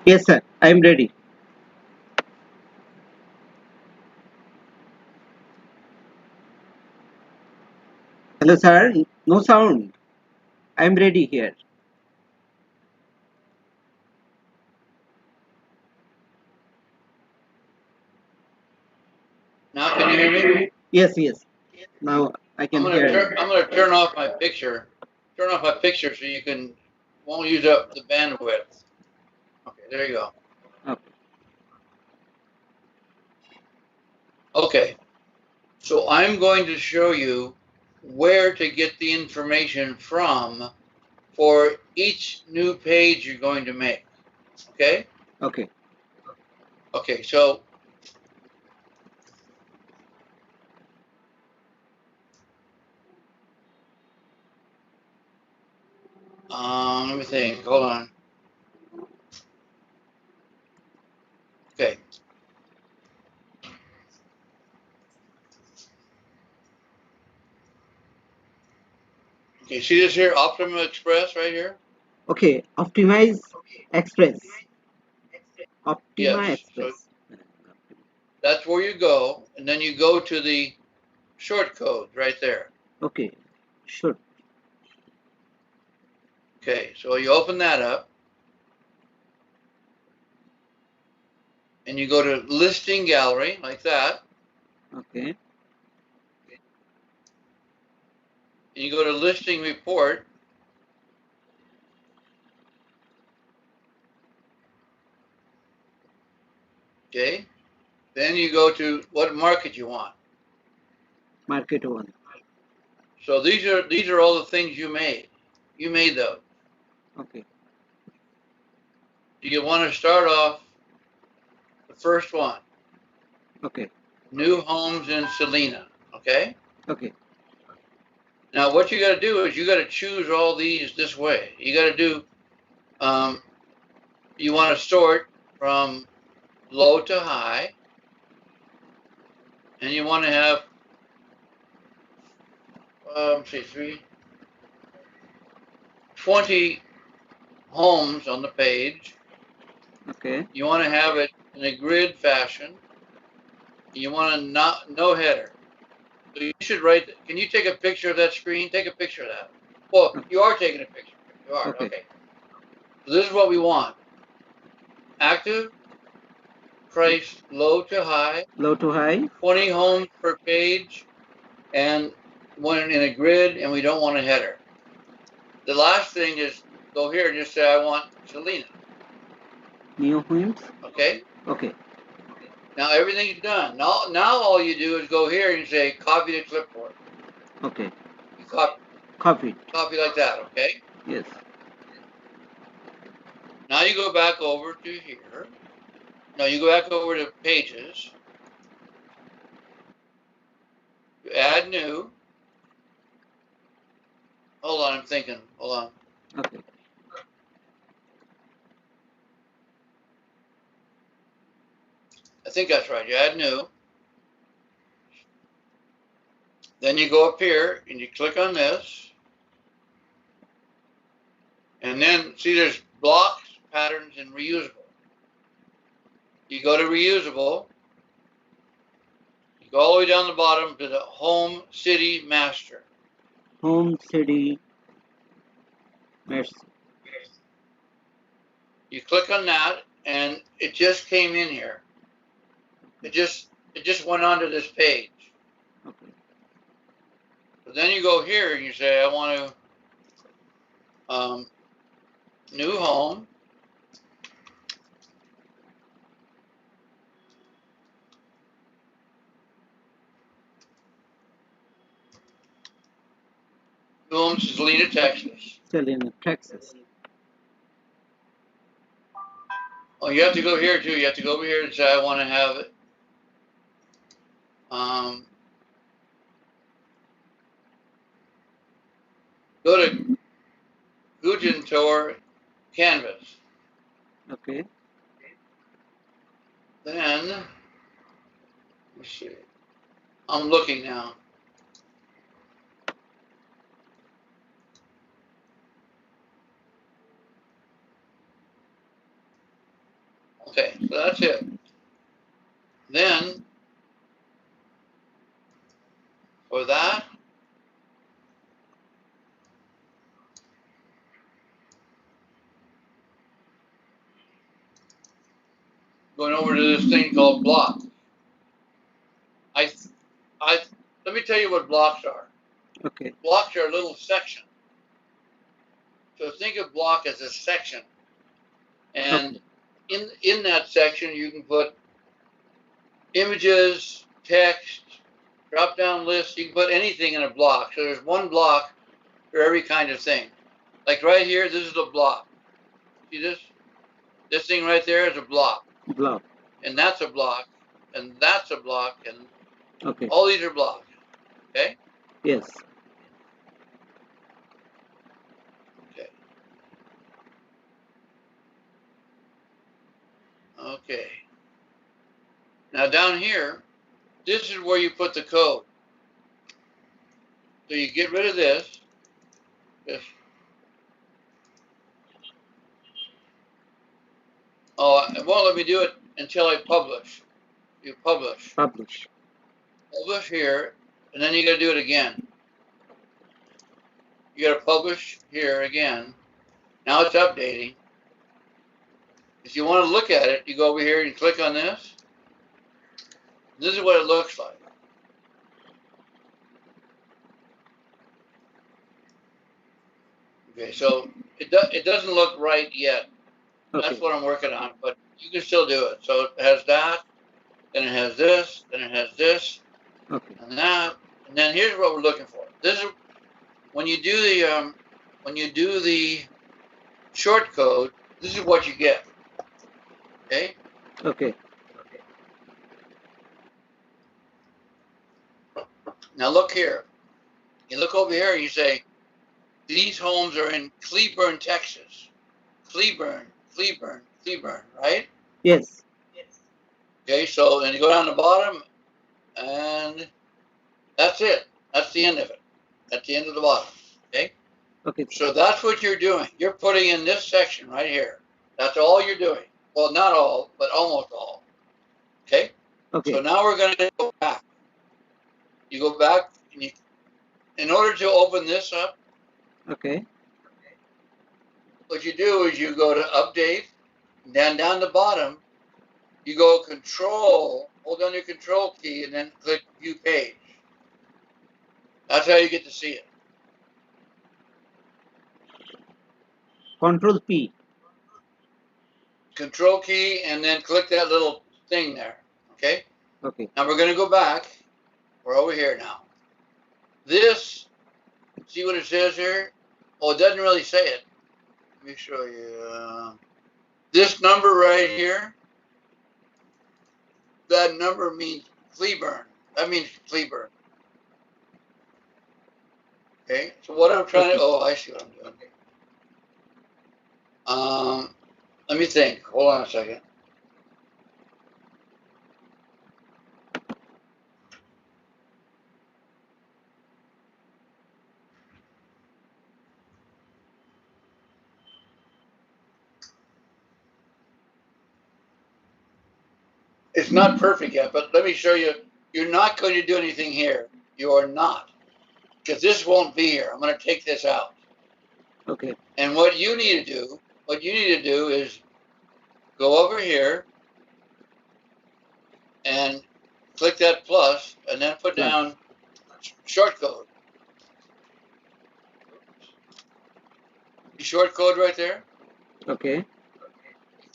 Yes, sir. I'm ready. Hello, sir. No sound. I'm ready here. Now can you hear me? Yes, yes. Now I can hear you. I'm gonna turn off my picture. Turn off my picture so you can won't use up the bandwidth. Okay, there you go. Okay. Okay, so I'm going to show you where to get the information from for each new page you're going to make. Okay? Okay. Okay, so let me think. Hold on. Okay. Okay, see this here, Optima Express right here? Okay. Optimize Express. Yes. Optima So Express. that's where you go, and then you go to the short code right there. Okay. Sure. Okay, so you open that up and you go to listing gallery like that, Okay. and you go to listing report. Okay, then you go to what market you want. Market one. So these are all the things you made. You made those. Okay. You want to start off the first one, Okay. new homes in Selena. Okay. Okay. Now what you got to do is you got to choose all these this way. You got to do. You want to sort from low to high, and you want to have say 20 homes on the page. Okay. You want to have it in a grid fashion. You want to not no header. So you should write. Can you take a picture of that screen? Take a picture of that. Well, you are taking a picture. You are. Okay. Okay. So this is what we want. Active, price low to high, Low to high. 20 homes per page, and one in a grid, and we don't want a header. The last thing is go here and just say I want Selena. New homes. Okay. Okay. Now everything's done. Now all you do is go here and say copy to clipboard. Okay. You copy Copy. like that, okay? Yes. Now you go back over to here. No, you go back over to pages. You add new. Hold on, I'm thinking. Hold on. Okay. I think that's right. You add new. Then you go up here and you click on this. And then see there's blocks, patterns, and reusable. You go to reusable. You go all the way down the bottom to the home city master. Home city. Master. You click on that and it just came in here. It just went onto this page. Okay. So then you go here and you say, I want to new home. New home, Selena, Texas. Selena, Texas. Oh, you have to go here too. You have to go over here and say, I want to have it. Go to Gutentor Canvas. Okay. Then, let's see. I'm looking now. Okay, so that's it. Then for that, going over to this thing called block. I let me tell you what blocks are. Okay. Blocks are a little section. So think of block as a section, and Okay. in that section you can put images, text, drop down lists. You can put anything in a block. So there's one block for every kind of thing. Like right here, this is a block. See this? This thing right there is a block, Block. and that's a block, and that's a block, and Okay. all these are blocks. Okay. Yes. Okay. Okay. Now down here, this is where you put the code. So you get rid of this. Oh, it won't let me do it until I publish. You publish. Publish. Publish here, and then you got to do it again. You got to publish here again. Now it's updating. If you want to look at it, you go over here and click on this. This is what it looks like. Okay, so it doesn't look right yet. Okay. That's what I'm working on, but you can still do it. So it has that, then it has this, then it has this, Okay. and that, and then here's what we're looking for. This is when you do the short code. This is what you get. Okay. Okay. Now look here. You look over here and you say, these homes are in Cleburne, Texas. Cleburne, right? Yes. Okay, so then you go down the bottom, and that's it. That's the end of it. That's the end of the bottom. Okay? Okay. So that's what you're doing. You're putting in this section right here. That's all you're doing. Well, not all, but almost all. Okay? Okay. So now we're going to go back. You go back, and you, in order to open this up, Okay. what you do is you go to update, and then down the bottom, you go control, hold down your control key, and then click view page. That's how you get to see it. Control P. Control key, and then click that little thing there. Okay? Okay. Now we're going to go back. We're over here now. This, see what it says here? Oh, it doesn't really say it. Let me show you. This number right here, that number means Cleburne. That means Cleburne. Okay? So what I'm trying to, oh, I see what I'm doing. Let me think. Hold on a second. It's not perfect yet, but let me show you. You're not going to do anything here. You are not. Because this won't be here. I'm going to take this out. Okay. And what you need to do is go over here and click that plus, and then put down short code. The short code right there. Okay.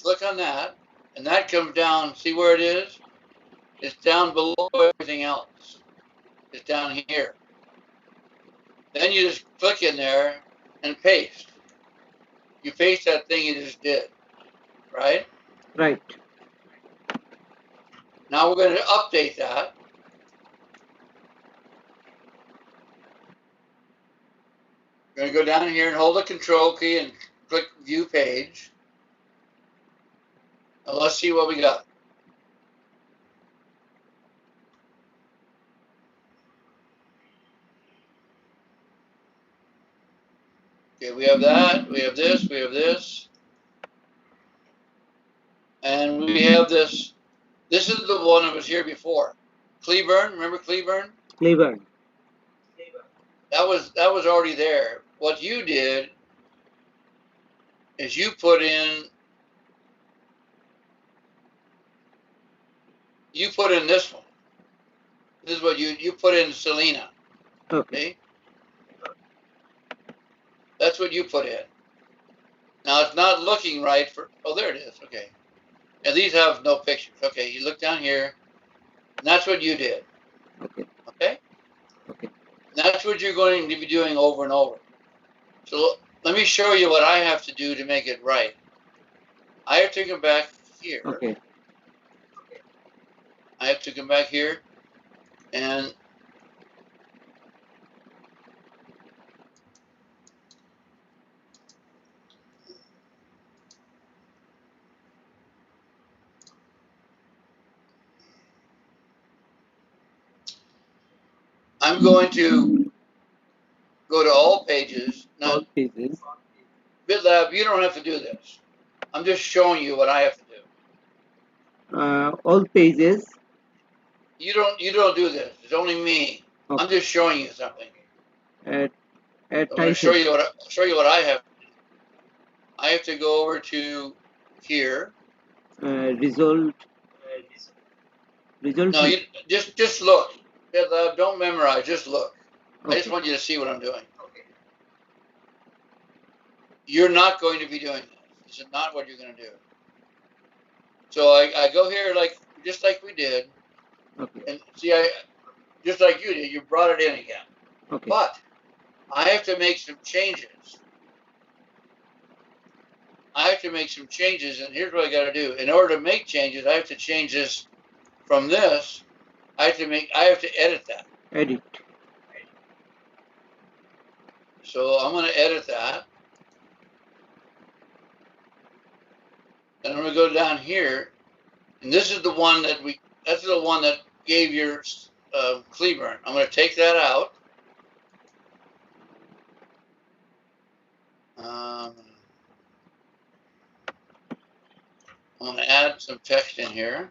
Click on that, and that comes down. See where it is? It's down below everything else. It's down here. Then you just click in there and paste. You paste that thing you just did, right? Right. Now we're going to update that. We're going to go down here and hold the control key and click view page. Now let's see what we got. Okay, we have that, we have this, we have this. And we have this. This is the one that was here before. Cleburne, remember Cleburne? Clever. That was already there. What you did is you put in this one. This is what you put in Selena. Okay. See? That's what you put in. Now it's not looking right for. Oh, there it is. Okay. And these have no pictures. Okay, you look down here, and that's what you did. Okay. Okay. Okay. And that's what you're going to be doing over and over. So let me show you what I have to do to make it right. I have to come back here. Okay. I have to come back here, and I'm going to go to all pages. Now, All pages. Bitlab, you don't have to do this. I'm just showing you what I have to do. All pages. You don't do this. It's only me. Okay. I'm just showing you something. At I'm going to title. show you what I have to do. I have to go over to here. Result. Result. No, you just look. Bitlab, don't memorize. Just look. I just Okay. want you to see what I'm doing. You're not going to be doing this. This is not what you're going to do. So I go here just like we did, Okay. and see, just like you did, you brought it in again. Okay. But I have to make some changes. I have to make some changes, and here's what I got to do. In order to make changes, I have to change this from this. I have to edit that. Edit. So I'm going to edit that. And I'm going to go down here, and this is the one that's the one that gave your Cleburne. I'm going to take that out. I'm going to add some text in here.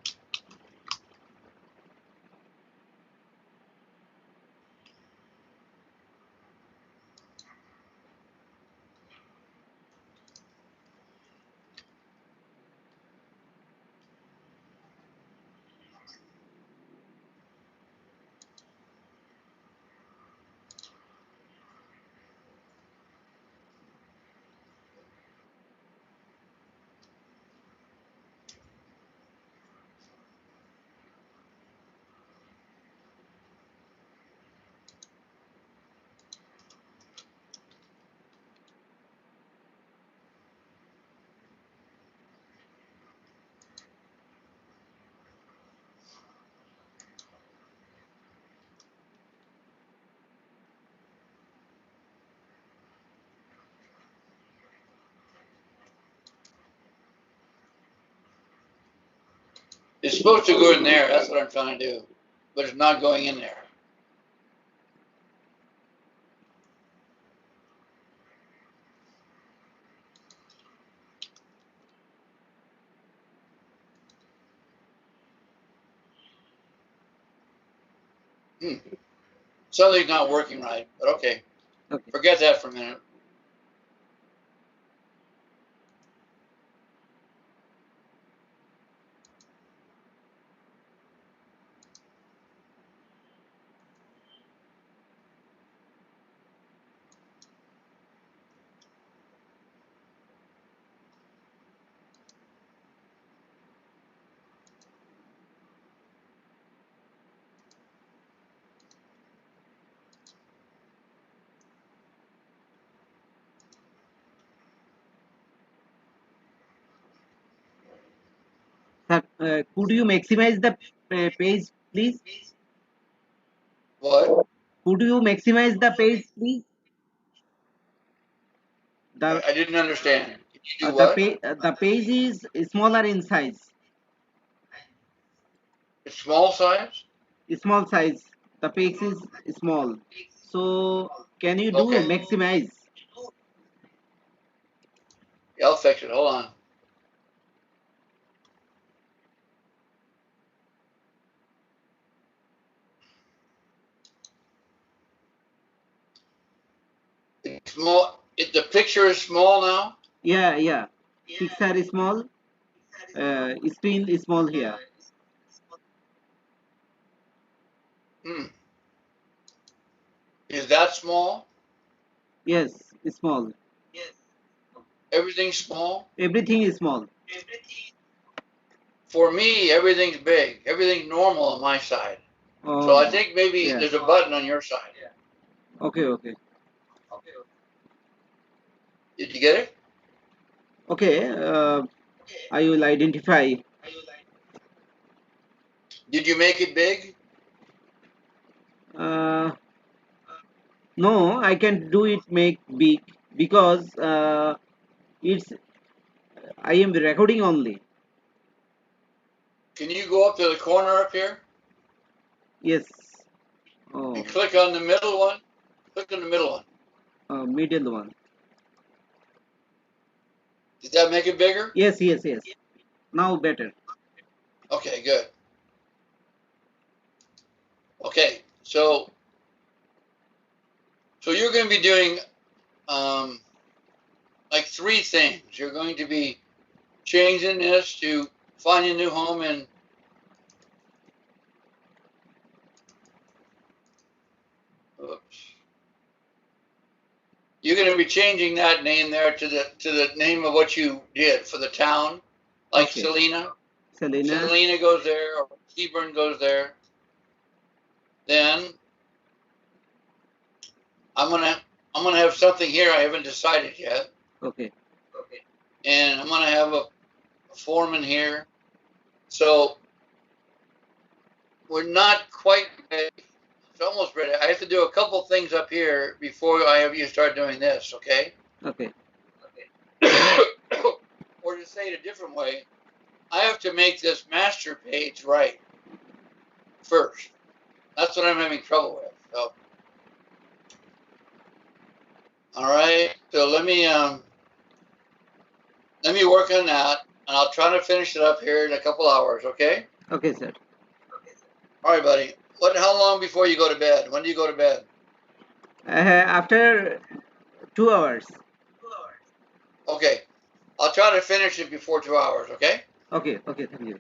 It's supposed to go in there. That's what I'm trying to do. But it's not going in there. Something's not working right, but okay. Okay. Forget that for a minute. Sir, could you maximize the page, please? What? Could you maximize the page, please? The I didn't understand. Can you do what? the page is smaller in size. It's small size? Small size. The page is small. So can you do Okay. maximize? Yeah, I'll fix it. Hold on. Small. The picture is small now. Yeah, yeah. Picture is small. Screen is small here. Hmm. Is that small? Yes, it's small. Everything's small. Everything is small. For me, everything's big. Everything's normal on my side. So I Oh, think maybe yeah. there's a button on your side. Okay, okay. Did you get it? Okay, I will identify. Did you make it big? Uh, no, I can do it make big because it's I am recording only. Can you go up to the corner up here Yes. and Oh, click on the middle one? Click on the middle one. middle one. Did that make it bigger? Yes, yes, yes. Now better. Okay, good. Okay, so you're going to be doing like three things. You're going to be changing this to find a new home and oops. You're going to be changing that name there to the name of what you did for the town, like Okay. Selena. Selena. Selena goes there, or Hebron goes there. Then I'm gonna have something here I haven't decided yet, Okay. and I'm gonna have a form in here. So we're not quite ready. It's almost ready. I have to do a couple things up here before I have you start doing this, okay? Okay. Or to say it a different way, I have to make this master page right first. That's what I'm having trouble with. So, all right. So let me work on that, and I'll try to finish it up here in a couple hours. Okay. Okay, sir. All right, buddy. How long before you go to bed? When do you go to bed? After 2 hours. Okay. I'll try to finish it before 2 hours. Okay. Okay. Okay. Thank you.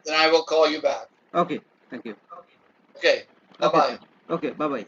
Then I will call you back. Okay. Thank you. Okay. Bye Okay, bye. sir. Okay. Bye bye.